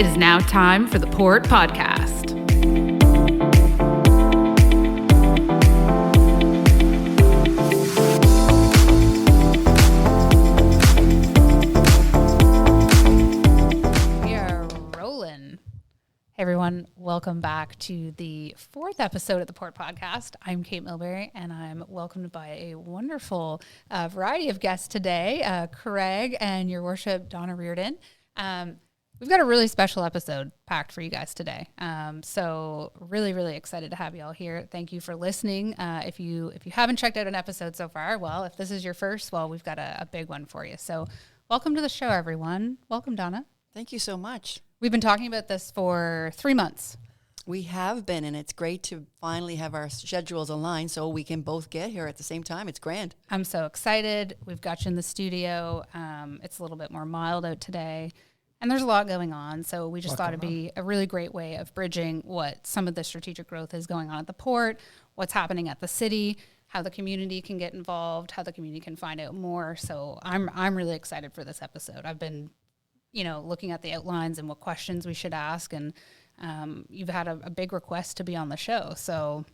It is now time for the Port Podcast. We are rolling. Hey everyone, welcome back to the fourth episode of the Port Podcast. I'm Kate Milbury, and I'm welcomed by a wonderful variety of guests today, Craig and Your Worship, Donna Reardon. We've got a really special episode packed for you guys today. So really excited to have you all here. Thank you for listening. If you haven't checked out an episode so far, well, if this is your first, well, we've got a big one for you. So welcome to the show, everyone. Welcome, Donna. Thank you so much. We've been talking about this for 3 months. We have been, and it's great to finally have our schedules aligned so we can both get here at the same time. It's grand. I'm so excited. We've got you in the studio. It's a little bit more mild out today. And there's a lot going on, so we just thought it'd be a really great way of bridging what some of the strategic growth is going on at the port, what's happening at the city, how the community can get involved, how the community can find out more. So I'm really excited for this episode. I've been, looking at the outlines and what questions we should ask, and you've had a big request to be on the show. So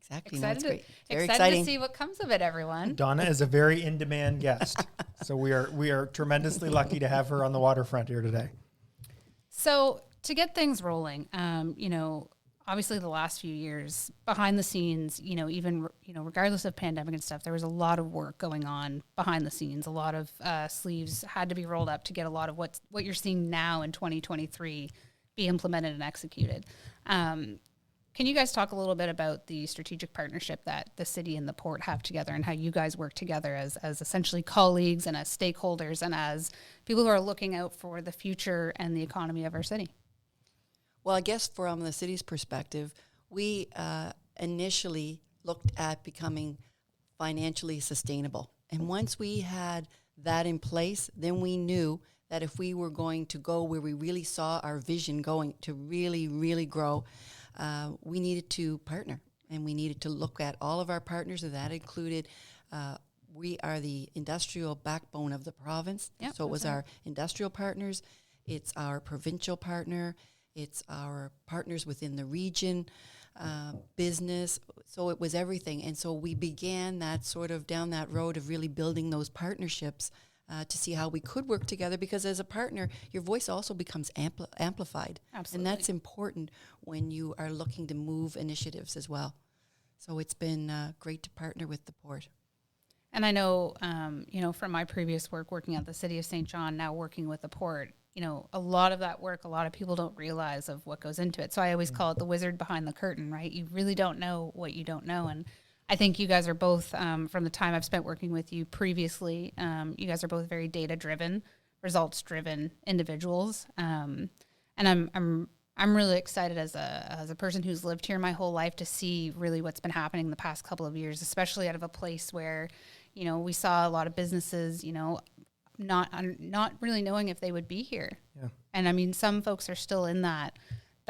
exactly, excited exciting to see what comes of it, everyone. Donna is a very in-demand guest, so we are tremendously lucky to have her on the waterfront here today. So to get things rolling, obviously the last few years behind the scenes, regardless of pandemic and stuff, there was a lot of work going on behind the scenes. A lot of sleeves had to be rolled up to get a lot of what you're seeing now in 2023 be implemented and executed. Can you guys talk a little bit about the strategic partnership that the city and the port have together and how you guys work together as essentially colleagues and as stakeholders and as people who are looking out for the future and the economy of our city? Well, I guess from the city's perspective, we initially looked at becoming financially sustainable. And once we had that in place, then we knew that if we were going to go where we really saw our vision going to really grow, we needed to partner, and we needed to look at all of our partners, and that included we are the industrial backbone of the province. Yep, so it was our industrial partners, it's our provincial partner, it's our partners within the region, business. So it was everything. And so we began that sort of down that road of really building those partnerships to see how we could work together, because as a partner, your voice also becomes amplified. Absolutely. And that's important when you are looking to move initiatives as well. So it's been great to partner with the port. And I know, from my previous work working at the City of St. John, now working with the port, a lot of that work, a lot of people don't realize of what goes into it. So I always call it the wizard behind the curtain, right? You really don't know what you don't know. And I think you guys are both, from the time I've spent working with you previously, you guys are both very data-driven, results-driven individuals. And I'm really excited as a person who's lived here my whole life to see really what's been happening the past couple of years, especially out of a place where, we saw a lot of businesses, not really knowing if they would be here. Yeah. And I mean, some folks are still in that,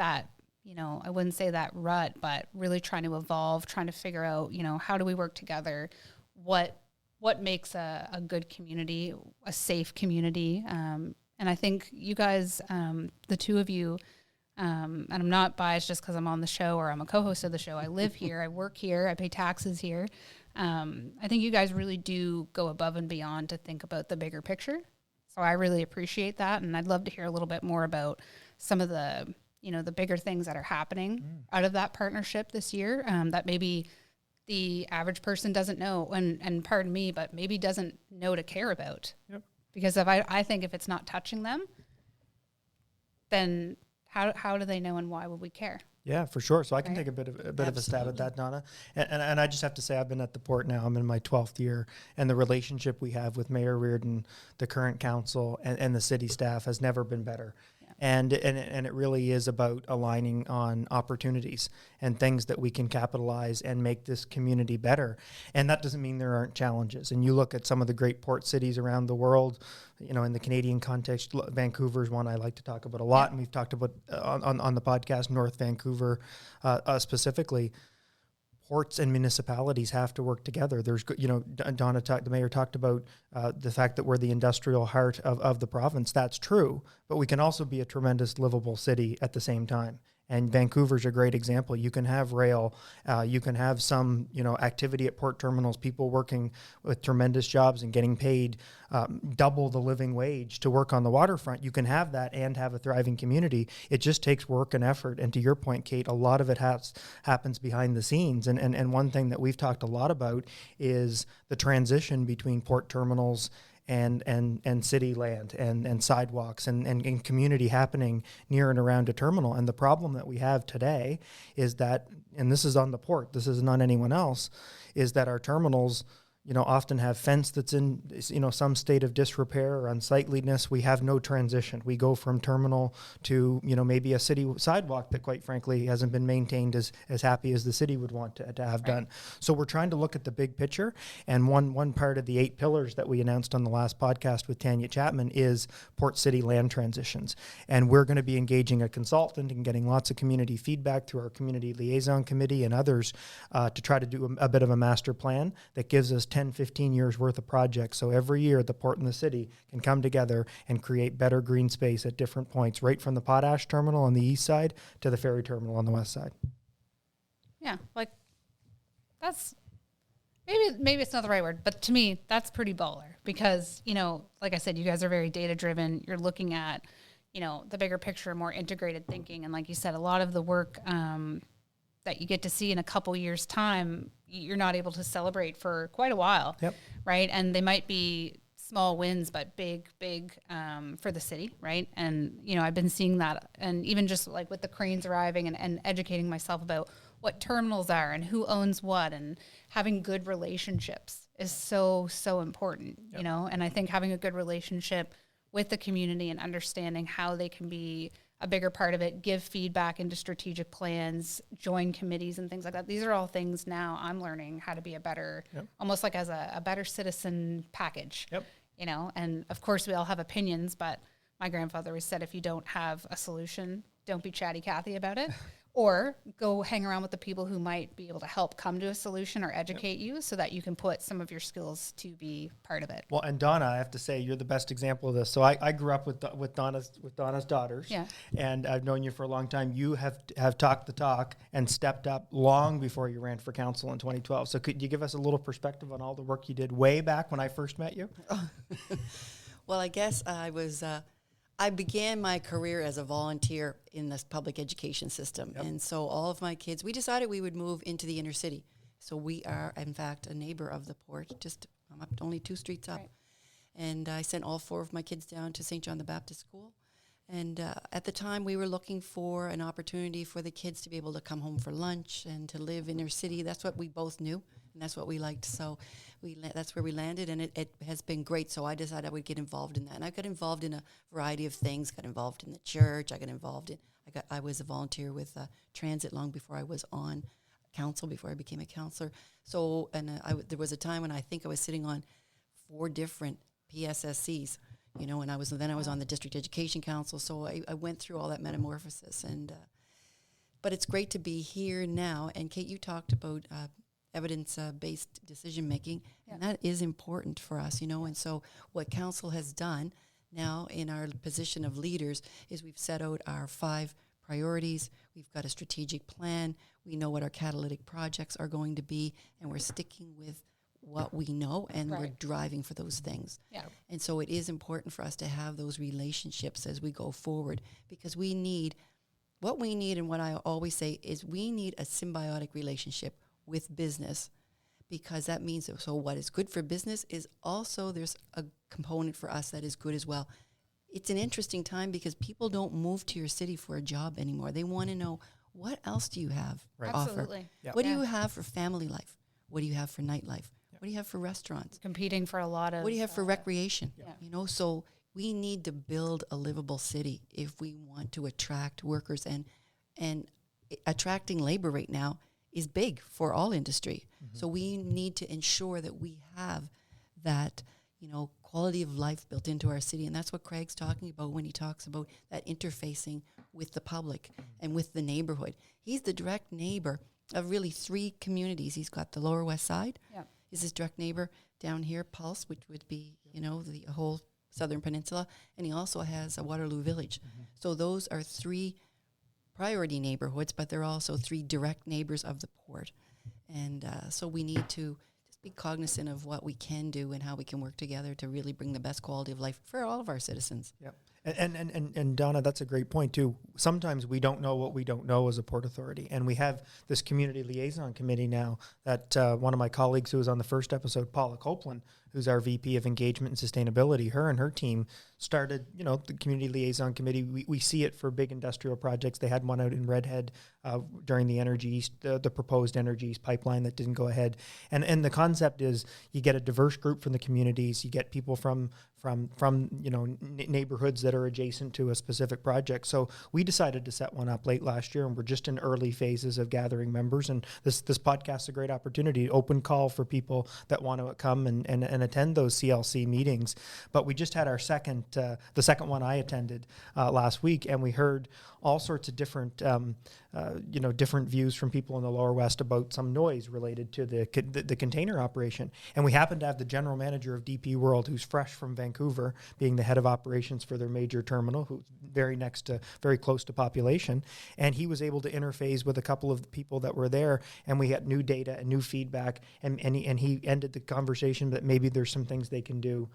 I wouldn't say that rut, but really trying to evolve, trying to figure out, how do we work together? What makes a good community, a safe community? And I think you guys, the two of you, and I'm not biased just because I'm on the show or I'm a co-host of the show. I live here, I work here, I pay taxes here. I think you guys really do go above and beyond to think about the bigger picture. So I really appreciate that. And I'd love to hear a little bit more about some of the, the bigger things that are happening out of that partnership this year, that maybe the average person doesn't know, and pardon me, but maybe doesn't know to care about. Yep. Because I think if it's not touching them, then how do they know, and why would we care? Yeah, for sure. So I can Right. take a bit of a stab at that, Donna. And I just have to say, I've been at the port now. I'm in my 12th year, and the relationship we have with Mayor Reardon, the current council, and the city staff has never been better. Yeah. And it really is about aligning on opportunities and things that we can capitalize and make this community better. And that doesn't mean there aren't challenges. And you look at some of the great port cities around the world, in the Canadian context, Vancouver's one I like to talk about a lot, and we've talked about on the podcast, North Vancouver specifically. ports and municipalities have to work together. There's, the mayor talked about the fact that we're the industrial heart of the province. That's true, but we can also be a tremendous livable city at the same time. And Vancouver's a great example. You can have rail, you can have some, activity at port terminals, people working with tremendous jobs and getting paid double the living wage to work on the waterfront. You can have that and have a thriving community. It just takes work and effort. And to your point, Kate, a lot of it happens behind the scenes. And one thing that we've talked a lot about is the transition between port terminals and city land and sidewalks and community happening near and around a terminal. And the problem that we have today is that, and this is on the port, this isn't on anyone else, is that our terminals, often have fence that's in, some state of disrepair or unsightliness. We have no transition. We go from terminal to, maybe a city sidewalk that quite frankly hasn't been maintained as happy as the city would want to have done. So we're trying to look at the big picture. And one part of the 8 pillars that we announced on the last podcast with Tanya Chapman is port city land transitions. And we're going to be engaging a consultant and getting lots of community feedback through our community liaison committee and others to try to do a bit of a master plan that gives us 10, 15 years worth of projects. So every year the port and the city can come together and create better green space at different points, right from the potash terminal on the east side to the ferry terminal on the west side. Yeah, like that's maybe it's not the right word, but to me that's pretty baller because, like I said, you guys are very data driven. You're looking at, the bigger picture, more integrated thinking. And like you said, a lot of the work that you get to see in a couple years' time, you're not able to celebrate for quite a while, right? And they might be small wins, but big for the city, right? And, I've been seeing that. And even just like with the cranes arriving and educating myself about what terminals are and who owns what and having good relationships is so important, And I think having a good relationship with the community and understanding how they can be a bigger part of it, give feedback into strategic plans, join committees and things like that. These are all things now I'm learning how to be a better, almost like as a better citizen package, and of course we all have opinions, but my grandfather always said, if you don't have a solution, don't be chatty Cathy about it. Or go hang around with the people who might be able to help come to a solution or educate you so that you can put some of your skills to be part of it. Well, and Donna, I have to say, you're the best example of this. So I grew up with Donna's daughters, and I've known you for a long time. You have talked the talk and stepped up long before you ran for council in 2012. So could you give us a little perspective on all the work you did way back when I first met you? Well, I guess I began my career as a volunteer in this public education system. And so all of my kids, we decided we would move into the inner city. So we are, in fact, a neighbor of the port, I'm up only 2 streets up. Right. And I sent all 4 of my kids down to St. John the Baptist School. And at the time, we were looking for an opportunity for the kids to be able to come home for lunch and to live inner city. That's what we both knew, and that's what we liked. So that's where we landed, and it has been great. So I decided I would get involved in that. And I got involved in a variety of things, got involved in the church. I was a volunteer with transit long before I was on council, before I became a councillor. So, there was a time when I think I was sitting on 4 different PSSCs, and I was on the district education council. So I went through all that metamorphosis, but it's great to be here now. And Kate, you talked about evidence-based decision-making, and that is important for us, and so what council has done now in our position of leaders is we've set out our 5 priorities, we've got a strategic plan, we know what our catalytic projects are going to be, and we're sticking with what we know, and we're driving for those things. And so it is important for us to have those relationships as we go forward, because what we need, and what I always say is we need a symbiotic relationship with business, because that means so what is good for business is also there's a component for us that is good as well. It's an interesting time because people don't move to your city for a job anymore. They want to know, what else do you have to offer? Absolutely. What do you have for family life? What do you have for nightlife? What do you have for restaurants? Competing for a lot of... What do you have for recreation? So we need to build a livable city if we want to attract workers, and attracting labor right now is big for all industry. Mm-hmm. So we need to ensure that we have that, quality of life built into our city. And that's what Craig's talking about when he talks about that interfacing with the public and with the neighborhood. He's the direct neighbor of really 3 communities. He's got the Lower West Side, Yeah. is his direct neighbor. Down here, Pulse, which would be, the whole Southern Peninsula. And he also has a Waterloo Village. So those are 3 priority neighborhoods, but they're also 3 direct neighbors of the port. And so we need to just be cognizant of what we can do and how we can work together to really bring the best quality of life for all of our citizens. Yep. And Donna, that's a great point too. Sometimes we don't know what we don't know as a Port Authority. And we have this community liaison committee now that one of my colleagues who was on the first episode, Paula Copeland, who's our VP of Engagement and Sustainability, her and her team started, the community liaison committee. We see it for big industrial projects. They had one out in Redhead during the Energy East, the proposed Energy East pipeline that didn't go ahead. And the concept is you get a diverse group from the communities, you get people from neighborhoods that are adjacent to a specific project. So we decided to set one up late last year, and we're just in early phases of gathering members. And this podcast is a great opportunity, open call for people that want to come and attend those CLC meetings. But we just had our the second one I attended last week, and we heard all sorts of different different views from people in the Lower West about some noise related to the container operation. And we happened to have the general manager of DP World, who's fresh from Vancouver, being the head of operations for their major terminal, who's very close to population. And he was able to interface with a couple of the people that were there, and we had new data and new feedback. And he ended the conversation that maybe there's some things they can do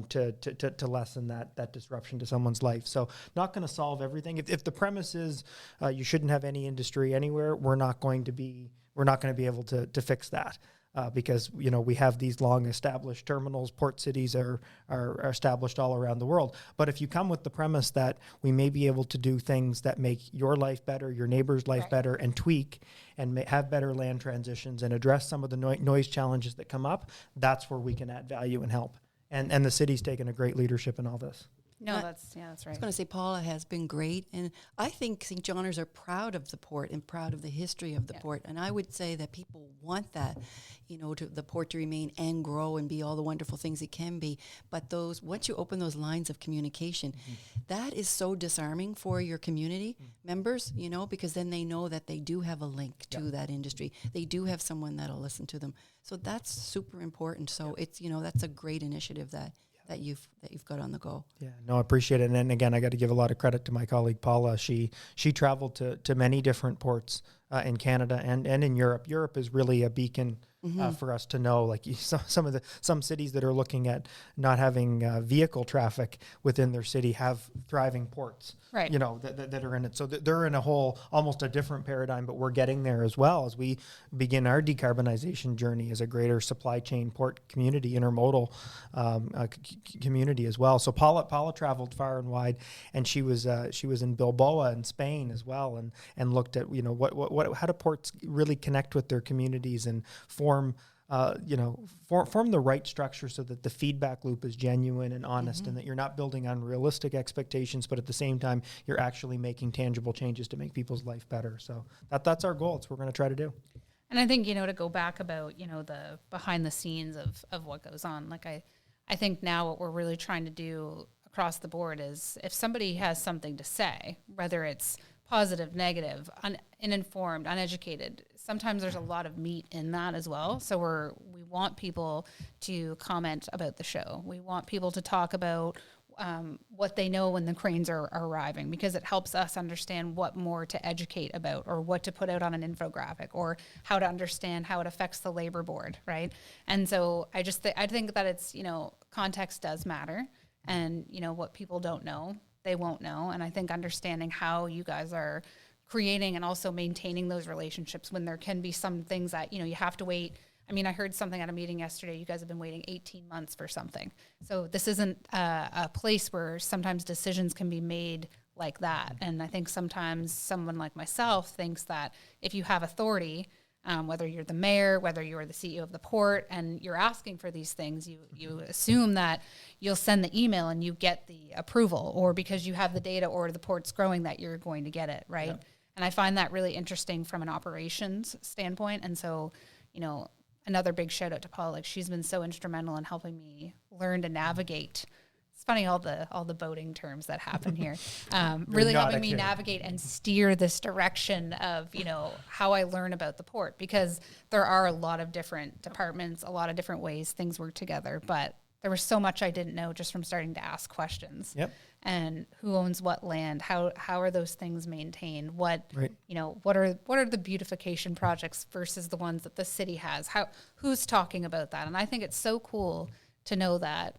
to lessen that disruption to someone's life. So not going to solve everything. If the premise is you shouldn't have any industry anywhere, we're not going to be able to fix that. Because we have these long established terminals, port cities are established all around the world. But if you come with the premise that we may be able to do things that make your life better, your neighbor's life better, and tweak and have better land transitions and address some of the noise challenges that come up, that's where we can add value and help. And the city's taken a great leadership in all this. No, that's right. I was going to say Paula has been great, and I think St. Johners are proud of the port and proud of the history of the port. And I would say that people want that, to the port to remain and grow and be all the wonderful things it can be. But once you open those lines of communication, that is so disarming for your community members, because then they know that they do have a link to that industry. They do have someone that'll listen to them. So that's super important. So it's that's a great initiative that you've got on the go. Yeah, no, I appreciate it. And then again, I got to give a lot of credit to my colleague Paula. She traveled to many different ports in Canada and in Europe. Europe is really a beacon for us to know, like some cities that are looking at not having vehicle traffic within their city have thriving ports, right? That are in it. So they're in almost a different paradigm, but we're getting there as well as we begin our decarbonization journey as a greater supply chain port community, intermodal community as well. So Paula traveled far and wide, and she was in Bilbao in Spain as well, and looked at how do ports really connect with their communities and form the right structure so that the feedback loop is genuine and honest, and that you're not building unrealistic expectations, but at the same time you're actually making tangible changes to make people's life better. So that's our goal. It's what we're going to try to do. And I think to go back about the behind the scenes of what goes on, like I think now what we're really trying to do across the board is if somebody has something to say, whether it's positive, negative, uninformed, uneducated, sometimes there's a lot of meat in that as well. So we want people to comment about the show. We want people to talk about what they know when the cranes are arriving, because it helps us understand what more to educate about, or what to put out on an infographic, or how to understand how it affects the labor board, right? And so I think that it's, context does matter, and, what people don't know, they won't know. And I think understanding how you guys are creating and also maintaining those relationships when there can be some things that, you have to wait. I mean, I heard something at a meeting yesterday. You guys have been waiting 18 months for something. So this isn't a place where sometimes decisions can be made like that. And I think sometimes someone like myself thinks that if you have authority, whether you're the mayor, whether you're the CEO of the port, and you're asking for these things, you assume that you'll send the email and you get the approval, or because you have the data or the port's growing that you're going to get it, right? Yeah. And I find that really interesting from an operations standpoint. And so, another big shout out to Paul. Like, she's been so instrumental in helping me learn to navigate It's funny, all the boating terms that happen here. Really not helping a me kid. navigate and steer this direction of, how I learn about the port, because there are a lot of different departments, a lot of different ways things work together. But there was so much I didn't know just from starting to ask questions. Yep. And who owns what land? How are those things maintained? What Right. what are the beautification projects versus the ones that the city has? Who's talking about that? And I think it's so cool to know that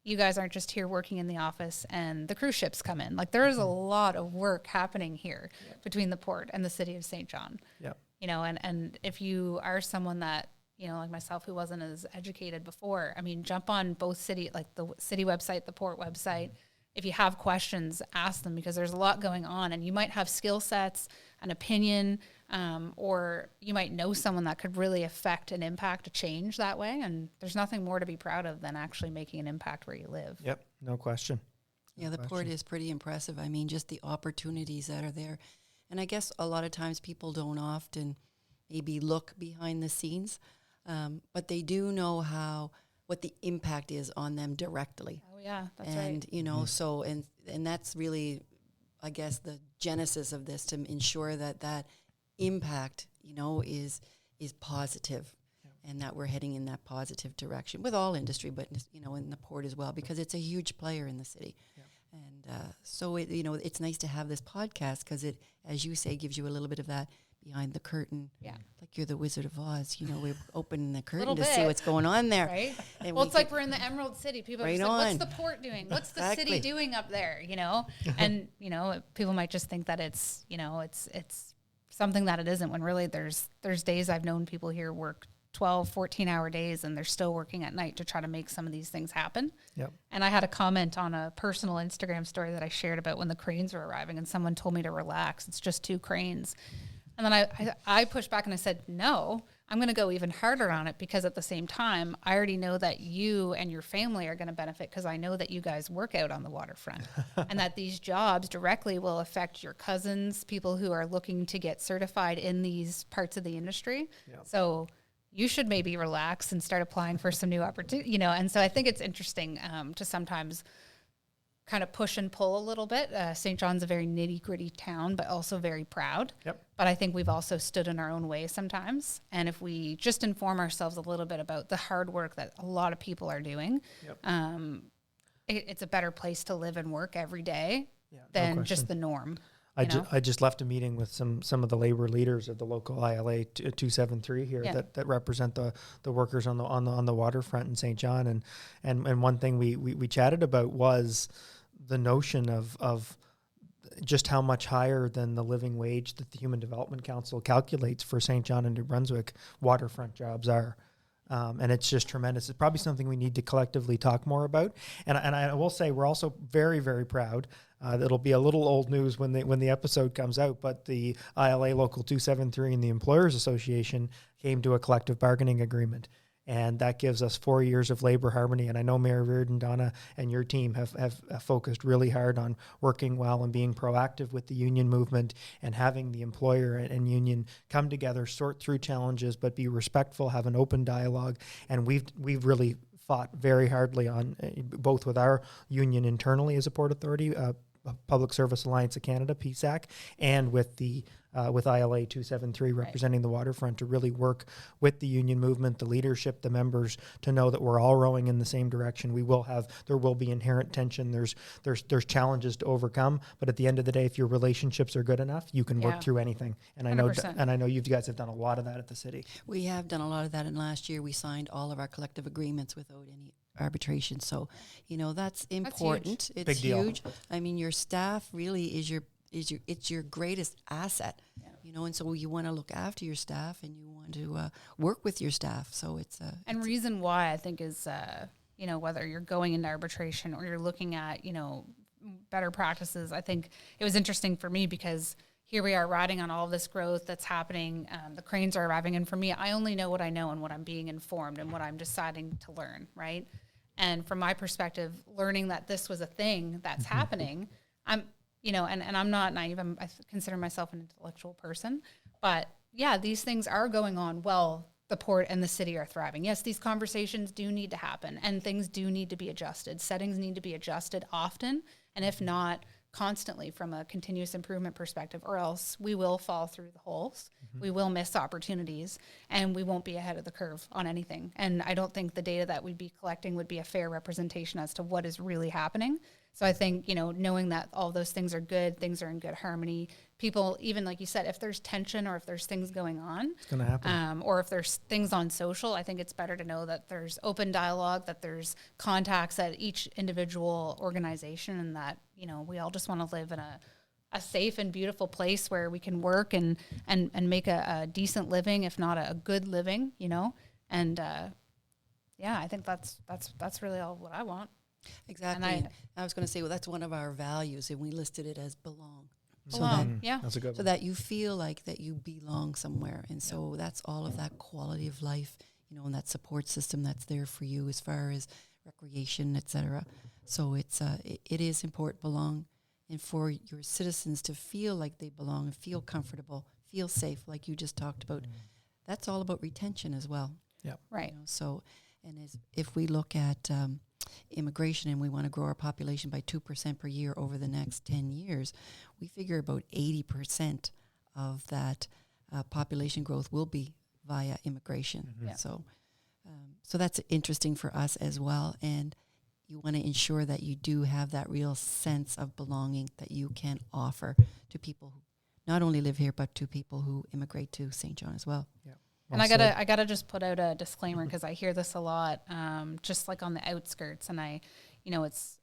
you guys aren't just here working in the office and the cruise ships come in. Like, there is a lot of work happening here between the port and the city of St. John. Yep. And if you are someone that, like myself, who wasn't as educated before, I mean, jump on both city, like the city website, the port website. If you have questions, ask them, because there's a lot going on, and you might have skill sets, an opinion, or you might know someone that could really affect and impact a change that way. And there's nothing more to be proud of than actually making an impact where you live. Yep. No question. Yeah, the port is pretty impressive. I mean, just the opportunities that are there. And I guess a lot of times people don't often maybe look behind the scenes, but they do know what the impact is on them directly. Oh yeah, that's and, right. So, and that's really, I guess, the genesis of this, to ensure that impact, is positive. And that we're heading in that positive direction with all industry, but, in the port as well, because it's a huge player in the city. Yeah. And so, it's nice to have this podcast, because it, as you say, gives you a little bit of that behind the curtain. Yeah. Like you're the Wizard of Oz. We're opening the curtain Little to see bit, what's going on there. Right? And Well, it's like we're in the Emerald City. People are Right just like, what's on. the port doing? What's the Exactly. city doing up there? And, people might just think that it's, it's something that it isn't, when really there's days I've known people here work 12, 14-hour days, and they're still working at night to try to make some of these things happen. Yep. And I had a comment on a personal Instagram story that I shared about when the cranes were arriving, and someone told me to relax. It's just 2 cranes. And then I pushed back and I said, no, I'm going to go even harder on it, because at the same time, I already know that you and your family are going to benefit, because I know that you guys work out on the waterfront and that these jobs directly will affect your cousins, people who are looking to get certified in these parts of the industry. Yep. So you should maybe relax and start applying for some new opportunities, and so I think it's interesting to sometimes kind of push and pull a little bit. St. John's a very nitty-gritty town, but also very proud. Yep. But I think we've also stood in our own way sometimes. And if we just inform ourselves a little bit about the hard work that a lot of people are doing, Yep. It's a better place to live and work every day Yeah, no than question. just the norm. I just left a meeting with some of the labor leaders of the local ILA 273 here that represent the workers on the waterfront in St. John, and one thing we chatted about was the notion of just how much higher than the living wage that the Human Development Council calculates for St. John and New Brunswick waterfront jobs are. And it's just tremendous. It's probably something we need to collectively talk more about. And I will say we're also very, very proud. It'll be a little old news when the episode comes out, but the ILA Local 273 and the Employers Association came to a collective bargaining agreement. And that gives us 4 years of labor harmony. And I know Mayor Reardon, Donna, and your team have focused really hard on working well and being proactive with the union movement and having the employer and union come together, sort through challenges, but be respectful, have an open dialogue. And we've really fought very hardly on both with our union internally as a Port Authority, Public Service Alliance of Canada, PSAC, and with the with ILA 273 representing the waterfront, to really work with the union movement, the leadership, the members, to know that we're all rowing in the same direction. There will be inherent tension. There's challenges to overcome, but at the end of the day, if your relationships are good enough, you can work through anything. And 100%. I know you guys have done a lot of that at the city. We have done a lot of that, and last year we signed all of our collective agreements without any arbitration. So, that's important. That's It's Big deal. huge. I mean, your staff really is your greatest asset. And so you want to look after your staff, and you want to work with your staff. So And reason why I think is, whether you're going into arbitration or you're looking at, better practices, I think it was interesting for me, because here we are riding on all this growth that's happening. The cranes are arriving. And for me, I only know what I know and what I'm being informed and what I'm deciding to learn, right? And from my perspective, learning that this was a thing that's happening, I'm not naive. I consider myself an intellectual person, but yeah, these things are going on. Well, the port and the city are thriving. Yes, these conversations do need to happen, and things do need to be adjusted. Settings need to be adjusted often, and if not, constantly from a continuous improvement perspective, or else we will fall through the holes. We will miss opportunities, and we won't be ahead of the curve on anything. And I don't think the data that we'd be collecting would be a fair representation as to what is really happening. So I think, knowing that all those things are good, things are in good harmony, people, even like you said, if there's tension or if there's things going on, It's going to happen. or if there's things on social, I think it's better to know that there's open dialogue, that there's contacts at each individual organization, and that, we all just want to live in a safe and beautiful place where we can work and make a decent living, if not a good living, and I think that's really all what I want. Exactly. And I was going to say, well, that's one of our values, and we listed it as belong. Belong, yeah. That's a good So one. that you feel like that you belong somewhere. And so that's all of that quality of life, and that support system that's there for you as far as recreation, etc. So it is important, belong, and for your citizens to feel like they belong and feel comfortable, feel safe, like you just talked about. That's all about retention as well. Yeah. Right. So, and if we look at immigration and we want to grow our population by 2% per year over the next 10 years, we figure about 80% of that population growth will be via immigration. Yeah. So that's interesting for us as well. And you want to ensure that you do have that real sense of belonging that you can offer to people who not only live here, but to people who immigrate to St. John as well. Yeah. And I gotta just put out a disclaimer, because I hear this a lot, just like on the outskirts, and it's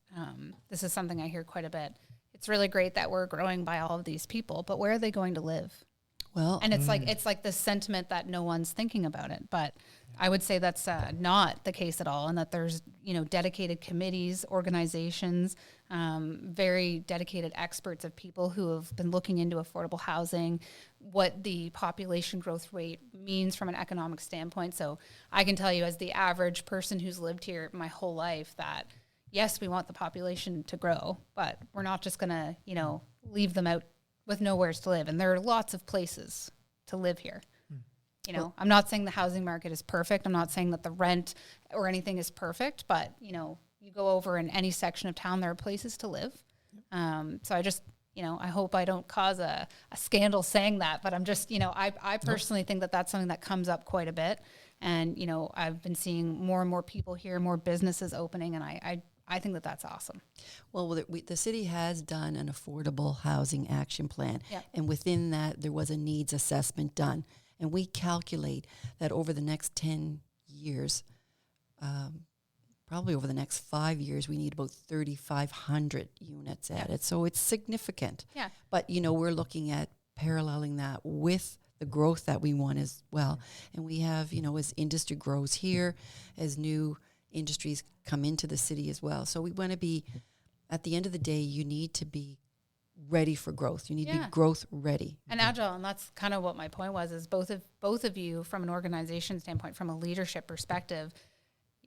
this is something I hear quite a bit. It's really great that we're growing by all of these people, but where are they going to live? Well, And it's like this sentiment that no one's thinking about it. But I would say that's not the case at all, and that there's dedicated committees, organizations, very dedicated experts of people who have been looking into affordable housing, what the population growth rate means from an economic standpoint. So I can tell you, as the average person who's lived here my whole life, that yes, we want the population to grow, but we're not just going to leave them out with nowhere to live. And there are lots of places to live here. I'm not saying the housing market is perfect. I'm not saying that the rent or anything is perfect, but, you go over in any section of town, there are places to live. So I just, I hope I don't cause a scandal saying that, but I'm just, I personally think that that's something that comes up quite a bit. And, I've been seeing more and more people here, more businesses opening, and I think that that's awesome. Well, the city has done an affordable housing action plan. Yep. And within that, there was a needs assessment done. And we calculate that over the next 10 years, probably over the next 5 years, we need about 3,500 units added. So it's significant. Yeah. But, we're looking at paralleling that with the growth that we want as well. And we have, as industry grows here, as new industries come into the city as well. So we want to be, at the end of the day, you need to be ready for growth. You need to be growth ready. And agile. And that's kind of what my point was, is both of you, from an organization standpoint, from a leadership perspective,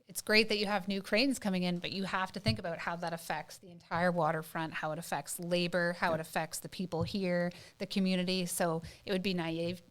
it's great that you have new cranes coming in, but you have to think about how that affects the entire waterfront, how it affects labor, how it affects the people here, the community. So it would be naive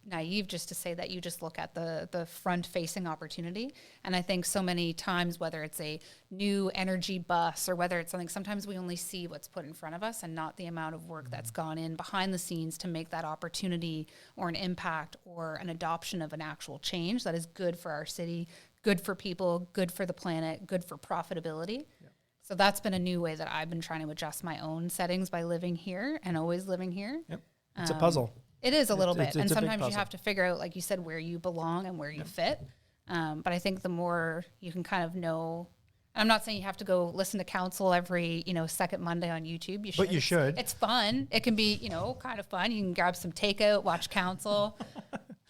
just to say that you just look at the front-facing opportunity. And I think so many times, whether it's a new energy bus or whether it's something, sometimes we only see what's put in front of us and not the amount of work that's gone in behind the scenes to make that opportunity or an impact or an adoption of an actual change that is good for our city, good for people, good for the planet, good for profitability. Yeah. So that's been a new way that I've been trying to adjust my own settings by living here and always living here. Yep. It's a puzzle. It is a little bit. And a sometimes you have to figure out, like you said, where you belong and where you fit. But I think the more you can kind of know, I'm not saying you have to go listen to council every, second Monday on YouTube. You should. But you should. It's fun. It can be, kind of fun. You can grab some takeout, watch council.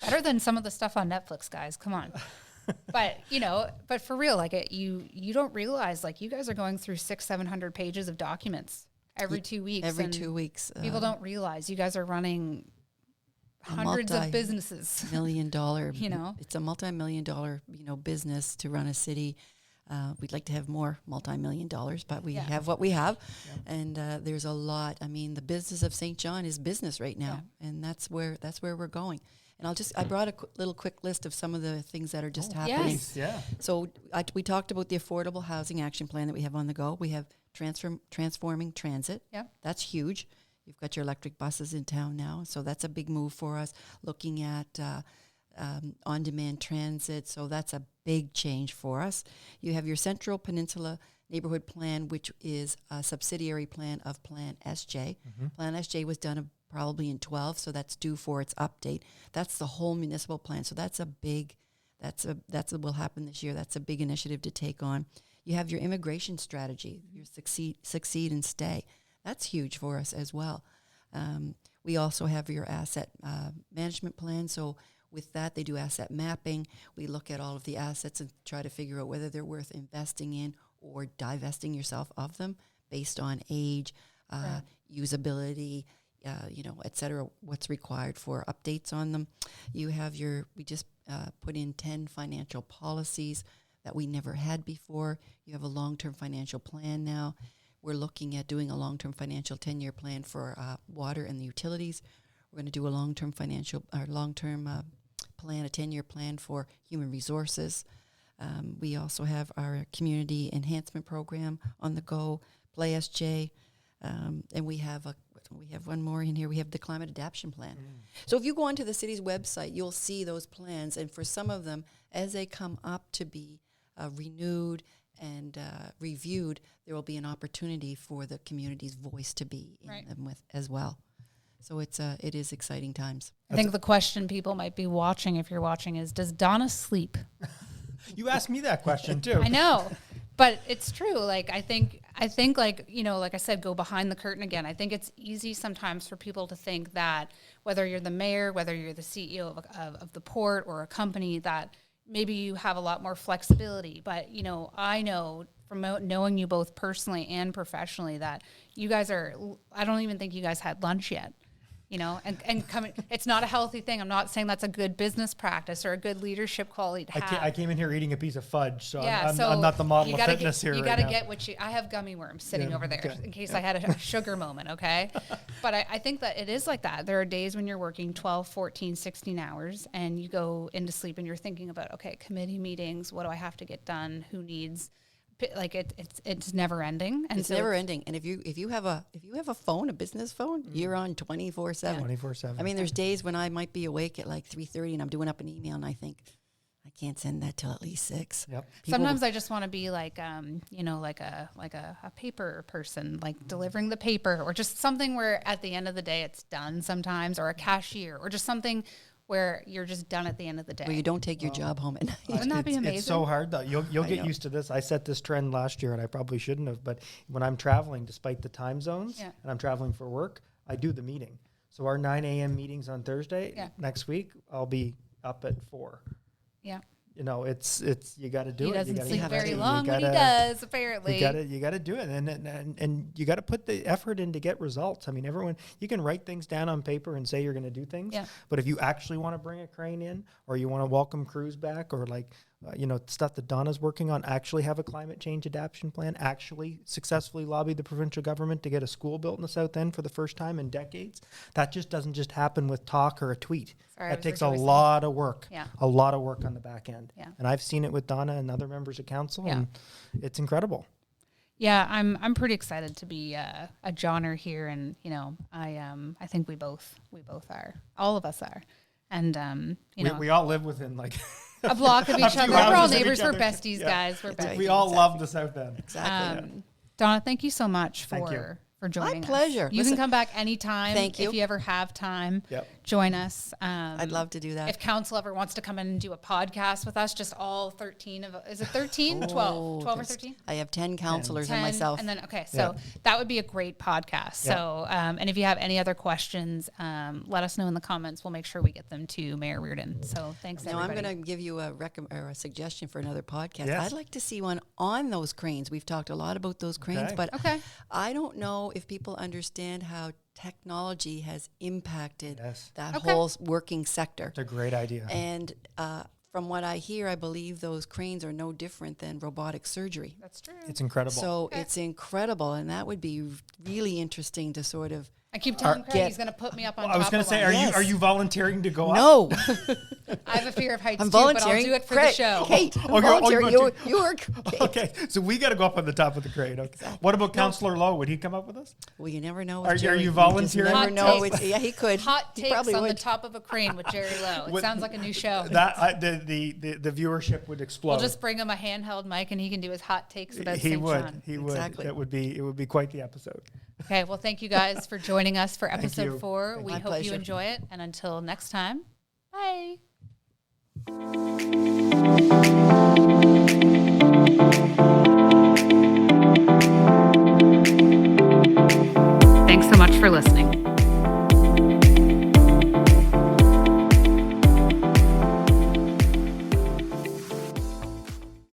Better than some of the stuff on Netflix, guys. Come on. But, but for real, like you don't realize, like, you guys are going through 600-700 pages of documents every 2 weeks. Every 2 weeks. People don't realize you guys are running hundreds of businesses. $1,000,000, it's a multi-million-dollar, business to run a city. We'd like to have more multi-million-dollars, but we have what we have. Yeah. And there's a lot. I mean, the business of St. John is business right now. Yeah. And that's where we're going. And I brought a little quick list of some of the things that are just happening. Yes. Yeah. So we talked about the Affordable Housing Action Plan that we have on the go. We have transforming transit. Yeah. That's huge. You've got your electric buses in town now, so that's a big move for us. Looking at on-demand transit, so that's a big change for us. You have your Central Peninsula Neighborhood Plan, which is a subsidiary plan of Plan SJ. Plan SJ was done probably in 12, so that's due for its update. That's the whole municipal plan, so that's what will happen this year. That's a big initiative to take on. You have your immigration strategy, your succeed and stay. That's huge for us as well. We also have your asset management plan. So with that, they do asset mapping. We look at all of the assets and try to figure out whether they're worth investing in or divesting yourself of them based on age, usability, et cetera, what's required for updates on them. You have we just put in 10 financial policies that we never had before. You have a long-term financial plan now. We're looking at doing a long-term financial 10-year plan for water and the utilities. We're going to do a long-term plan, a 10-year plan for human resources. We also have our community enhancement program on the go, Play SJ, and we have one more in here. We have the climate adaptation plan. So if you go onto the city's website, you'll see those plans, and for some of them, as they come up to be renewed and reviewed, there will be an opportunity for the community's voice to be in them with as well. So it is exciting times. I think the question people might be watching, if you're watching, is, does Donna sleep? You asked me that question too. I know, but it's true. Like, I think like, like I said, go behind the curtain again. I think it's easy sometimes for people to think that whether you're the mayor, whether you're the CEO of the port or a company, that maybe you have a lot more flexibility. But, I know from knowing you both personally and professionally that you guys I don't even think you guys had lunch yet. And coming, it's not a healthy thing. I'm not saying that's a good business practice or a good leadership quality to have. I came in here eating a piece of fudge, so yeah, I'm not the model of fitness here. You right got to now. get what I have gummy worms sitting over there in case I had a sugar moment, okay? But I think that it is like that. There are days when you're working 12, 14, 16 hours and you go into sleep and you're thinking about, okay, committee meetings, what do I have to get done? Who needs... Like it's never ending, and it's never ending. And if you have a phone, a business phone, you're on 24/7. 24/7. I mean, there's days when I might be awake at like 3:30 and I'm doing up an email and I think I can't send that till at least 6. Yep. Sometimes I just want to be like like a paper person, like delivering the paper, or just something where at the end of the day it's done sometimes, or a cashier, or just something where you're just done at the end of the day. Where you don't take your job home at night. Wouldn't that be amazing? It's so hard though. You'll get used to this. I set this trend last year and I probably shouldn't have, but when I'm traveling, despite the time zones and I'm traveling for work, I do the meeting. So our 9 a.m. meetings on Thursday next week, I'll be up at 4. Yeah. It's you got to do it. He doesn't you sleep very long when he does, apparently. You got to do it, and you got to put the effort in to get results. I mean, everyone, you can write things down on paper and say you're going to do things, but if you actually want to bring a crane in, or you want to welcome crews back, or like stuff that Donna's working on, actually have a climate change adaptation plan, actually successfully lobby the provincial government to get a school built in the South End for the first time in decades. That just doesn't just happen with talk or a tweet. That takes a lot of work, a lot of work on the back end. Yeah. And I've seen it with Donna and other members of council, and it's incredible. Yeah, I'm pretty excited to be a Johnner here, and I think we both are. All of us are, and we all live within like a block of each other. We're all neighbors. We're besties, guys. We're besties. We all love the South End. Exactly. Donna, thank you so much for joining us. My pleasure. You can come back anytime. Thank you. If you ever have time, Yep. join us. I'd love to do that. If council ever wants to come in and do a podcast with us, just all 13 of is it 13? 12 or 13? I have 10 counselors 10, and myself. And then, so that would be a great podcast. So, and if you have any other questions, let us know in the comments. We'll make sure we get them to Mayor Reardon. So thanks, everybody. I'm going to give you a suggestion for another podcast. Yes. I'd like to see one on those cranes. We've talked a lot about those cranes, but I don't know if people understand how technology has impacted that whole working sector. It's a great idea. And from what I hear, I believe those cranes are no different than robotic surgery. That's true. It's incredible. So it's incredible, and that would be really interesting to sort of I keep telling Craig he's going to put me up on top. I was going to say, Yes. are you volunteering to go up? No. I have a fear of heights I'm too, but I'll volunteering. do it for Craig, the show. Kate, Oh, I'm you're volunteering. volunteering. You are. Kate. Okay, so we got to go up on the top of the crane. Okay. Exactly. What about Councillor Lowe? Would he come up with us? Well, you never know. Are Jerry. you just volunteering? never Hot know. takes. Yeah, he could. Hot He takes probably on the would. top of a crane with Jerry Lowe. It sounds like a new show. That the viewership would explode. We'll just bring him a handheld mic and he can do his hot takes about he St. would. John. He would. Exactly. It would be quite the episode. Okay, well, thank you guys for joining us for you. episode 4. Thank We you. hope My you pleasure. enjoy it. And until next time, bye.